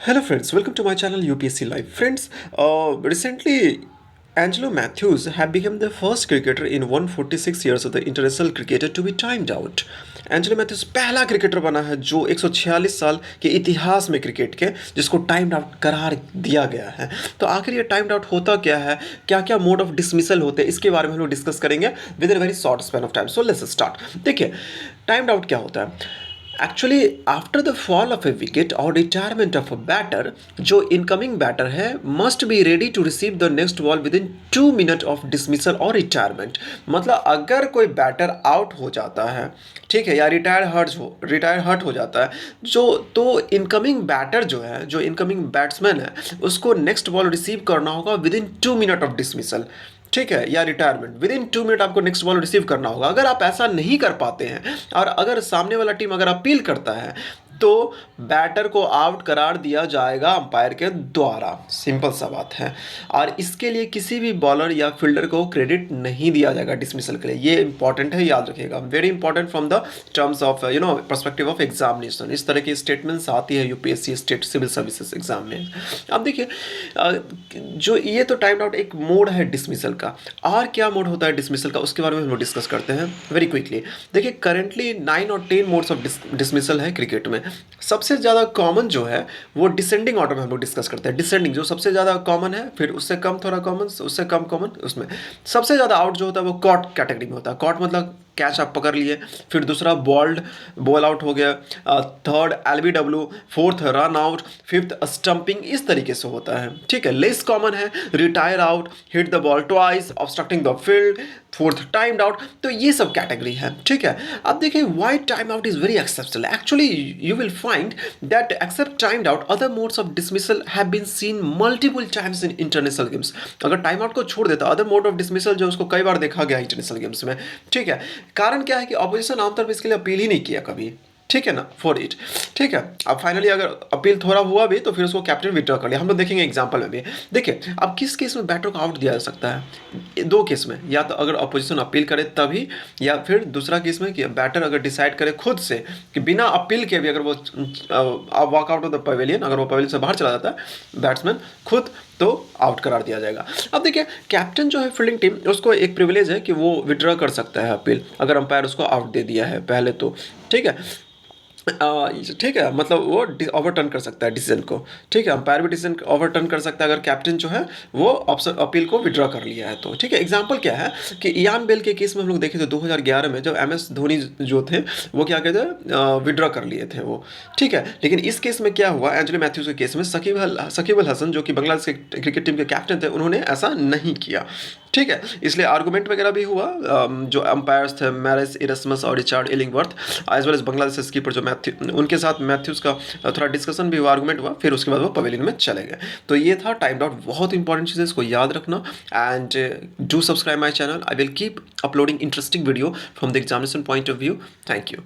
Hello friends, welcome to my channel UPSC Live. Friends, recently Angelo Matthews have become the first cricketer in 146 years of the international cricketer to be timed out. Angelo Mathews पहला cricketer बना है जो 146 साल के इतिहास में cricket के जिसको टाइम्ड आउट करार दिया गया है। तो आखिर ये टाइम्ड आउट होता क्या है, क्या क्या मोड ऑफ डिसमिसल होते हैं, इसके बारे में हम लोग डिस्कस करेंगे within very short span of time. So let's start. देखिए, टाइम्ड आउट क्या होता है। Actually after the fall of a wicket और रिटायरमेंट ऑफ अ बैटर, जो इनकमिंग बैटर है must be ready to receive the next ball within 2 minute of dismissal और retirement. मतलब अगर कोई बैटर आउट हो जाता है, ठीक है, या रिटायर हर्ट हो जाता है, जो तो इनकमिंग बैटर जो है, जो इनकमिंग बैट्समैन है, उसको नेक्स्ट बॉल रिसीव करना होगा with in 2 minute of dismissal, ठीक है, या रिटायरमेंट। विद इन 2 मिनट आपको नेक्स्ट बॉल रिसीव करना होगा। अगर आप ऐसा नहीं कर पाते हैं और अगर सामने वाला टीम अगर अपील करता है तो बैटर को आउट करार दिया जाएगा अंपायर के द्वारा। सिंपल सा बात है। और इसके लिए किसी भी बॉलर या फील्डर को क्रेडिट नहीं दिया जाएगा डिसमिसल के लिए। ये इंपॉर्टेंट है, याद रखिएगा। Very important from the terms of perspective of examination. इस तरह की स्टेटमेंट्स आती है UPSC state civil services exam में। अब देखिए, जो ये तो टाइम आउट एक मोड है डिसमिसल का। और क्या मोड होता है डिसमिसल का, उसके बारे में हम लोग डिस्कस करते हैं वेरी क्विकली। देखिए, करेंटली 9 और 10 मोड्स ऑफ डिसमिसल है क्रिकेट में। सबसे ज़्यादा कॉमन जो है वो डिसेंडिंग ऑर्डर में हम लोग डिस्कस करते हैं। डिसेंडिंग जो सबसे ज़्यादा कॉमन है, फिर उससे कम थोड़ा कॉमन, उससे कम कॉमन, उसमें सबसे ज़्यादा आउट जो होता है वो कॉट कैटेगरी में होता है। कॉट मतलब कैच आप पकड़ लिए, फिर दूसरा बॉल आउट हो गया, third LBW, fourth run out, fifth stumping, इस तरीके से होता है। ठीक है, लेस कॉमन है retire out, hit the ball twice, obstructing the field, fourth timed out. तो ये सब कैटेगरी है। ठीक है, अब देखिए why time out is very exceptional. Actually you will find that except timed out other modes of dismissal have been seen multiple times in international games. अगर time out को छोड़ देता, अदर मोड ऑफ डिसमिसल जो उसको कई बार देखा गया international games में। ठीक है, कारण क्या है कि ऑपोजिशन आमतौर पर इसके लिए अपील ही नहीं किया कभी। ठीक है ना, फॉर इट। ठीक है, अब फाइनली अगर अपील थोड़ा हुआ भी तो फिर उसको कैप्टन विड्रॉ कर लिया। हम लोग देखेंगे एग्जांपल में भी। देखिए, अब किस केस में बैटर को आउट दिया जा सकता है? दो केस में, या तो अगर अपोजिशन अपील करे तभी, या फिर दूसरा केस में कि बैटर अगर डिसाइड करे खुद से कि बिना अपील के भी अगर वो walk out of the pavilion, अगर वो पवेलियन से बाहर चला जाता है बैट्समैन खुद, तो आउट करार दिया जाएगा। अब देखिए, कैप्टन जो है फील्डिंग टीम, उसको एक प्रिविलेज है कि वो विड्रॉ कर सकता है अपील अगर अंपायर उसको आउट दे दिया है पहले तो। ठीक है, ठीक है, मतलब वो ओवरटर्न कर सकता है डिसीजन को। ठीक है, अंपायर भी डिसीजन ओवरटर्न कर सकता है अगर कैप्टन जो है वो ऑप्शन अपील को विड्रॉ कर लिया है तो। ठीक है, एग्जांपल क्या है कि इयान बेल के केस में हम लोग देखे थे 2011 में, जब एम एस धोनी जो थे वो क्या कहते हैं विड्रॉ कर लिए थे वो। ठीक है, लेकिन इस केस में क्या हुआ, एंजेलो मैथ्यूज के केस में शकीब अल हसन जो कि बांग्लादेश के क्रिकेट टीम के कैप्टन थे, उन्होंने ऐसा नहीं किया। ठीक है, इसलिए आर्गूमेंट वगैरह भी हुआ। जो अंपायर्स थे मैरिस इरस्मस और Richard Illingworth as well as Bangladesh keeper जो उनके साथ मैथ्यूज का थोड़ा डिस्कशन भी हुआ, आर्गूमेंट हुआ, फिर उसके बाद वो पवेलियन में चले गए। तो ये था टाइम आउट। बहुत इंपॉर्टेंट चीज़ है, इसको याद रखना। And do subscribe my channel. I will keep uploading interesting video from the examination point of view. Thank you.